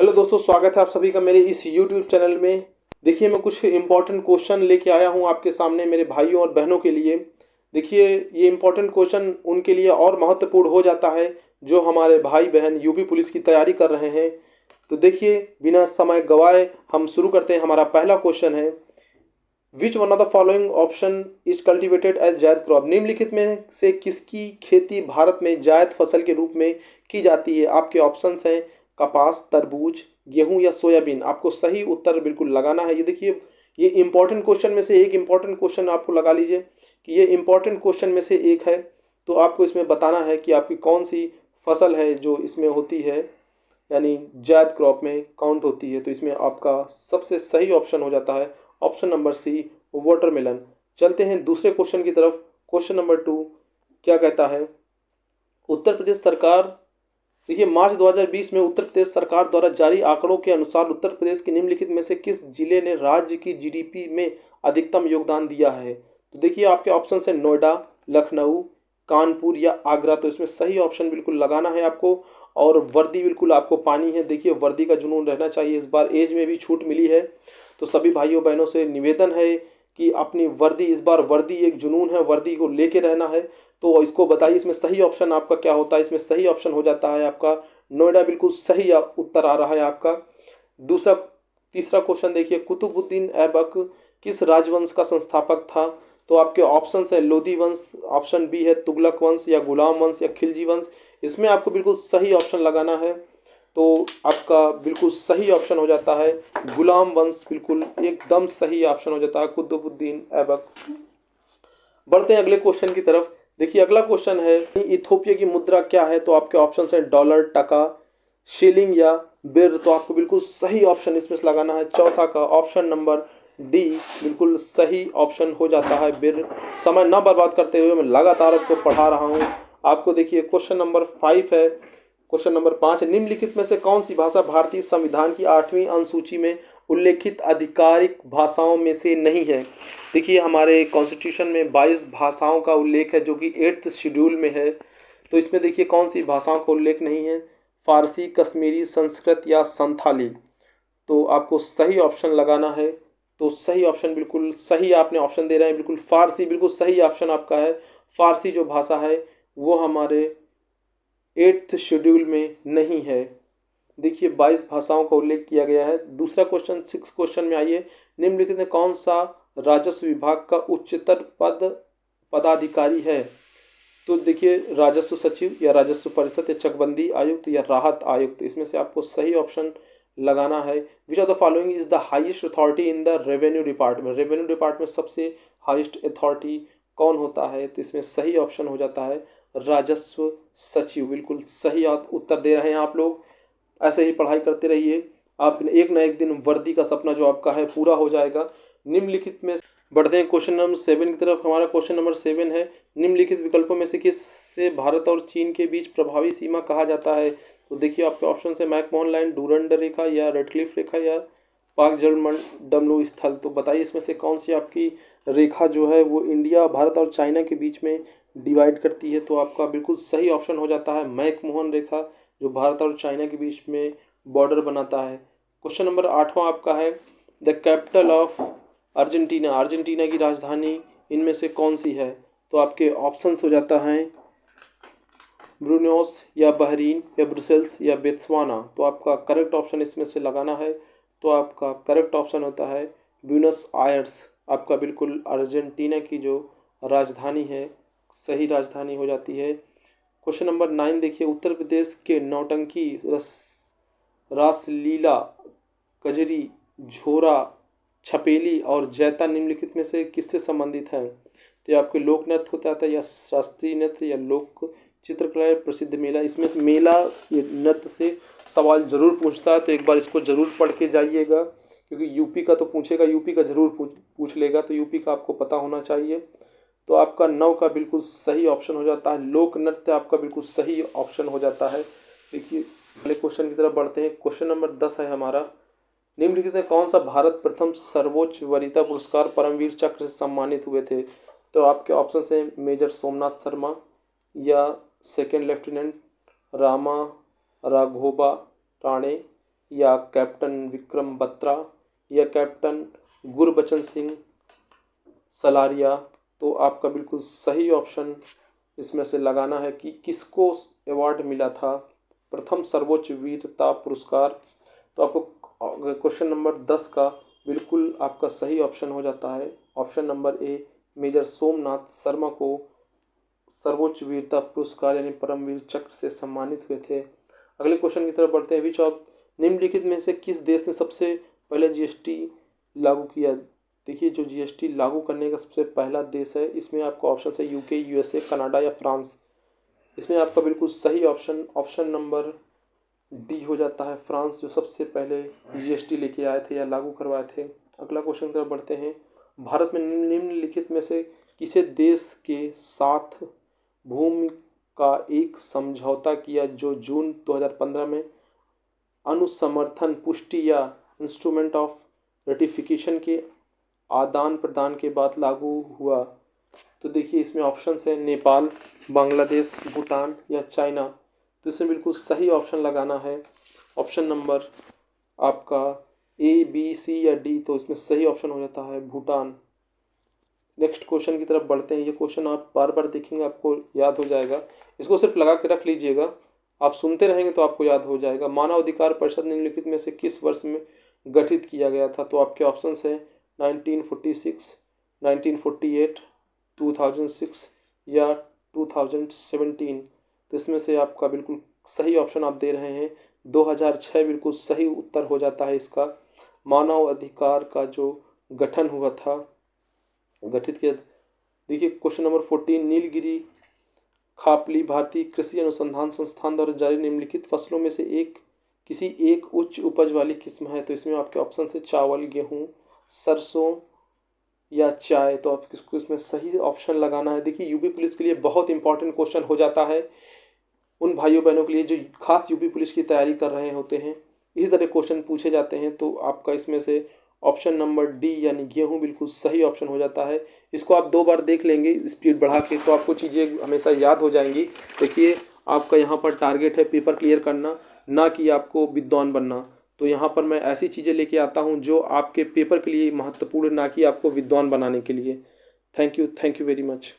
Hello दोस्तों, स्वागत है आप सभी का मेरे इस YouTube चैनल में। देखिए, मैं कुछ इम्पोर्टेंट क्वेश्चन लेके आया हूँ आपके सामने मेरे भाइयों और बहनों के लिए। देखिए, ये इम्पोर्टेंट क्वेश्चन उनके लिए और महत्वपूर्ण हो जाता है जो हमारे भाई बहन यूपी पुलिस की तैयारी कर रहे हैं। तो देखिए, बिना समय गवाए हम शुरू करते हैं। हमारा पहला क्वेश्चन है, which one of the following option is cultivated as zaid crop. निम्नलिखित में से किसकी खेती भारत में जायद फसल के रूप में की जाती है। आपके ऑप्शंस हैं कपास, तरबूज, गेहूं या सोयाबीन। आपको सही उत्तर बिल्कुल लगाना है। ये देखिए, ये इंपॉर्टेंट क्वेश्चन में से एक इंपॉर्टेंट क्वेश्चन आपको लगा लीजिए कि ये इंपॉर्टेंट क्वेश्चन में से एक है। तो आपको इसमें बताना है कि आपकी कौन सी फसल है जो इसमें होती है, यानी जायद क्रॉप में काउंट होती है। तो इसमें आपका सबसे सही ऑप्शन हो जाता है ऑप्शन नंबर सी, वाटरमेलन। चलते हैं दूसरे क्वेश्चन की तरफ। क्वेश्चन नंबर 2 क्या कहता है, उत्तर प्रदेश सरकार। देखिए, मार्च 2020 में उत्तर प्रदेश सरकार द्वारा जारी आंकड़ों के अनुसार उत्तर प्रदेश के निम्नलिखित में से किस जिले ने राज्य की जीडीपी में अधिकतम योगदान दिया है। तो देखिए, आपके ऑप्शन है नोएडा, लखनऊ, कानपुर या आगरा। तो इसमें सही ऑप्शन बिल्कुल लगाना है आपको। और वर्दी बिल्कुल आपको पानी है। देखिए, वर्दी का जुनून रहना चाहिए। इस बार एज में भी छूट मिली है, तो सभी भाइयों बहनों से निवेदन है कि अपनी वर्दी, इस बार वर्दी एक जुनून है, वर्दी को लेके रहना है। तो इसको बताइए, इसमें सही ऑप्शन आपका क्या होता है। इसमें सही ऑप्शन हो जाता है आपका नोएडा। बिल्कुल सही उत्तर आ रहा है आपका। दूसरा तीसरा क्वेश्चन देखिए, कुतुबुद्दीन ऐबक किस राजवंश का संस्थापक था। तो आपके ऑप्शन है लोधी वंश, ऑप्शन बी है तुगलक वंश या गुलाम वंश या खिलजी वंश। इसमें आपको बिल्कुल सही ऑप्शन लगाना है। तो आपका बिल्कुल सही ऑप्शन हो जाता है गुलाम वंश। बिल्कुल एकदम सही ऑप्शन हो जाता है कुतुबुद्दीन ऐबक। बढ़ते हैं अगले क्वेश्चन की तरफ। देखिए, अगला क्वेश्चन है, इथोपिया की मुद्रा क्या है। तो आपके ऑप्शन है डॉलर, टका, शिलिंग या बिर। तो आपको बिल्कुल सही ऑप्शन इसमें से लगाना है चौथा का ऑप्शन नंबर डी। बिल्कुल सही ऑप्शन हो जाता है बिर। समय ना बर्बाद करते हुए मैं लगातार आपको पढ़ा रहा हूँ आपको। देखिए, क्वेश्चन नंबर 5 है। क्वेश्चन नंबर 5 है, निम्नलिखित में से कौन सी भाषा भारतीय संविधान की 8वीं अनुसूची में उल्लेखित आधिकारिक भाषाओं में से नहीं है। देखिए, हमारे कॉन्स्टिट्यूशन में 22 भाषाओं का उल्लेख है जो कि 8th शेड्यूल में है। तो इसमें देखिए कौन सी भाषाओं का उल्लेख नहीं है, फारसी, कश्मीरी, संस्कृत या संथाली। तो आपको सही ऑप्शन लगाना है। तो सही ऑप्शन बिल्कुल सही आपने ऑप्शन दे रहे हैं, बिल्कुल फारसी। बिल्कुल सही ऑप्शन आपका है फारसी। जो भाषा है वो हमारे 8th शेड्यूल में नहीं है। देखिए, 22 भाषाओं का उल्लेख किया गया है। दूसरा क्वेश्चन 6 क्वेश्चन में आइए, निम्नलिखित में कौन सा राजस्व विभाग का उच्चतर पदाधिकारी है। तो देखिए, राजस्व सचिव या राजस्व परिषद या चकबंदी आयुक्त या राहत आयुक्त। इसमें से आपको सही ऑप्शन लगाना है। Which of the following is the highest authority in the revenue department. Revenue department सबसे हाईएस्ट अथॉरिटी कौन होता है। तो इसमें सही ऑप्शन हो जाता है राजस्व सचिव। बिल्कुल सही उत्तर दे रहे हैं आप लोग। ऐसे ही पढ़ाई करते रहिए, आप एक ना एक दिन वर्दी का सपना जो आपका है पूरा हो जाएगा। निम्नलिखित में बढ़ते हैं क्वेश्चन नंबर 7 की तरफ। हमारा क्वेश्चन नंबर 7 है, निम्नलिखित विकल्पों में से किस से भारत और चीन के बीच प्रभावी सीमा कहा जाता है। तो देखिए, आपके ऑप्शन है मैकमोहन लाइन, डूरंड रेखा या रेडक्लिफ रेखा या पाक जलमंडल स्थल। तो बताइए, इसमें से कौन सी आपकी रेखा जो है वो इंडिया, भारत और चाइना के बीच में डिवाइड करती है। तो आपका बिल्कुल सही ऑप्शन हो जाता है मैकमोहन रेखा, जो भारत और चाइना के बीच में बॉर्डर बनाता है। क्वेश्चन नंबर 8वां आपका है, the capital of Argentina. Argentina की राजधानी इनमें से कौन सी है। तो आपके ऑप्शंस हो जाता है ब्रूनोस या बहरीन या ब्रुसेल्स या बोत्सवाना। तो आपका करेक्ट ऑप्शन इसमें से लगाना है। तो आपका करेक्ट ऑप्शन होता है ब्यूनस आयर्स। आपका बिल्कुल अर्जेंटीना की जो राजधानी है, सही राजधानी हो जाती है। क्वेश्चन नंबर 9 देखिए, उत्तर प्रदेश के नौटंकी, रासलीला, कजरी, झोरा, छपेली और जैता निम्नलिखित में से किससे संबंधित हैं। तो ये आपके लोक नृत्य होता है या शास्त्रीय नृत्य या लोक चित्रकला या प्रसिद्ध मेला। इसमें से मेला ये नृत्य से सवाल जरूर पूछता है, तो एक बार इसको जरूर पढ़ के जाइएगा, क्योंकि यूपी का तो पूछेगा, यूपी का जरूर पूछ लेगा, तो यूपी का आपको पता होना चाहिए। तो आपका 9 का बिल्कुल सही ऑप्शन हो जाता है लोक नृत्य। आपका बिल्कुल सही ऑप्शन हो जाता है। देखिए, अगले क्वेश्चन की तरफ बढ़ते हैं। क्वेश्चन नंबर 10 है हमारा, निम्नलिखित में कौन सा भारत प्रथम सर्वोच्च वरीयता पुरस्कार परमवीर चक्र से सम्मानित हुए थे। तो आपके ऑप्शन है मेजर सोमनाथ शर्मा या सेकेंड लेफ्टिनेंट रामा राघोबा राणे या कैप्टन विक्रम बत्रा या कैप्टन गुरबचन सिंह सलारिया। तो आपका बिल्कुल सही ऑप्शन इसमें से लगाना है कि किसको अवार्ड मिला था प्रथम सर्वोच्च वीरता पुरस्कार। तो आपको क्वेश्चन नंबर 10 का बिल्कुल आपका सही ऑप्शन हो जाता है option number A, major Somnath Sharma को सर्वोच्च वीरता पुरस्कार यानी परमवीर चक्र से सम्मानित हुए थे। अगले क्वेश्चन की तरफ बढ़ते हैं। विच ऑफ निम्नलिखित में से किस देश ने सबसे पहले जीएसटी लागू किया। देखिए जो जीएसटी लागू करने का सबसे पहला देश है, इसमें आपका ऑप्शन है यूके, यूएसए, कनाडा या फ्रांस। इसमें आपका बिल्कुल सही ऑप्शन नंबर डी हो जाता है, फ्रांस, जो सबसे पहले जीएसटी लेके आए थे या लागू करवाए थे। अगला क्वेश्चन की तरफ बढ़ते हैं। भारत में निम्नलिखित में से किसे देश के साथ भूमि का एक समझौता किया जो जून 2015 में अनुसमर्थन पुष्टि या इंस्ट्रूमेंट ऑफ रेटिफिकेशन के आदान प्रदान के बाद लागू हुआ। तो देखिए इसमें ऑप्शंस हैं नेपाल, बांग्लादेश, भूटान या चाइना। तो इसमें बिल्कुल सही ऑप्शन लगाना है ऑप्शन नंबर आपका ए, बी, सी या डी। तो इसमें सही ऑप्शन हो जाता है भूटान। नेक्स्ट क्वेश्चन की तरफ बढ़ते हैं। ये क्वेश्चन आप बार बार देखेंगे आपको याद हो जाएगा, इसको सिर्फ लगा के रख लीजिएगा, आप सुनते रहेंगे तो आपको याद हो जाएगा। मानव अधिकार परिषद निम्नलिखित में से किस वर्ष में गठित किया गया था। तो आपके ऑप्शंस हैं 1946, 1948, 2006 या 2017। तो इसमें से आपका बिल्कुल सही ऑप्शन आप दे रहे हैं 2006 बिल्कुल सही उत्तर हो जाता है इसका। मानव अधिकार का जो गठन हुआ था, गठित किया। देखिए क्वेश्चन नंबर 14, नीलगिरी खापली भारतीय कृषि अनुसंधान संस्थान द्वारा जारी निम्नलिखित फसलों में से किसी एक उच्च उपज वाली किस्म है। तो इसमें आपके ऑप्शन है चावल, गेहूं, सरसों या चाय। तो आप किसको इसमें सही ऑप्शन लगाना है। देखिए यूपी पुलिस के लिए बहुत इंपॉर्टेंट क्वेश्चन हो जाता है उन भाइयों बहनों के लिए जो खास यूपी पुलिस की तैयारी कर रहे होते हैं, इसी तरह क्वेश्चन पूछे जाते हैं। तो आपका इसमें से ऑप्शन नंबर डी यानी गेहूं बिल्कुल सही ऑप्शन हो जाता है। इसको आप 2 बार देख लेंगे स्पीड बढ़ा के तो आपको चीज़ें हमेशा याद हो जाएंगी। देखिए आपका यहाँ पर टारगेट है पेपर क्लियर करना, ना कि आपको विद्वान बनना। तो यहाँ पर मैं ऐसी चीज़ें लेके आता हूँ जो आपके पेपर के लिए महत्वपूर्ण, ना कि आपको विद्वान बनाने के लिए। Thank you very much.